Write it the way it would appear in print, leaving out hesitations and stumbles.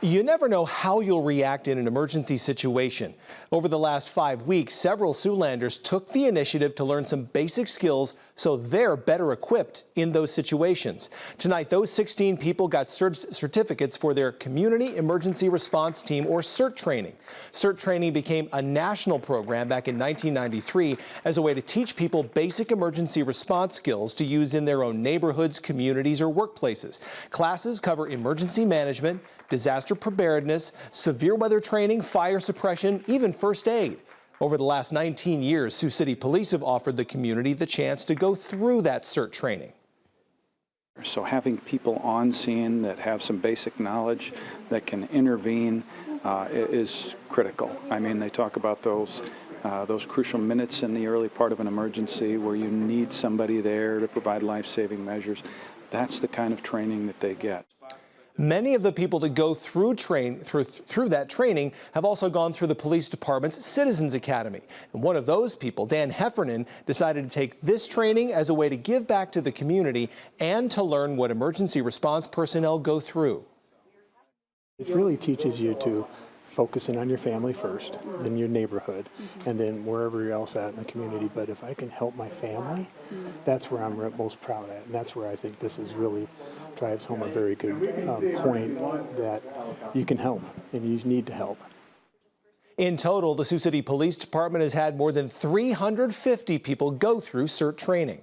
You never know how you'll react in an emergency situation. Over the last 5 weeks, several Siouxlanders took the initiative to learn some basic skills so they're better equipped in those situations. Tonight, those 16 people got certificates for their Community Emergency Response Team, or CERT training. CERT training became a national program back in 1993 as a way to teach people basic emergency response skills to use in their own neighborhoods, communities, or workplaces. Classes cover emergency management, disaster preparedness, severe weather training, fire suppression, even first aid. Over the last 19 years, Sioux City Police have offered the community the chance to go through that CERT training. So having people on scene that have some basic knowledge that can intervene is critical. I mean, they talk about those crucial minutes in the early part of an emergency where you need somebody there to provide life-saving measures. That's the kind of training that they get. Many of the people that go through that training have also gone through the police department's Citizens Academy. And one of those people, Dan Heffernan, decided to take this training as a way to give back to the community and to learn what emergency response personnel go through. It really teaches you to focus in on your family first, then your neighborhood, and then wherever you're else at in the community. But if I can help my family, that's where I'm most proud at, and that's where I think this is really drives home a very good point that you can help and you need to help. In total, the Sioux City Police Department has had more than 350 people go through CERT training.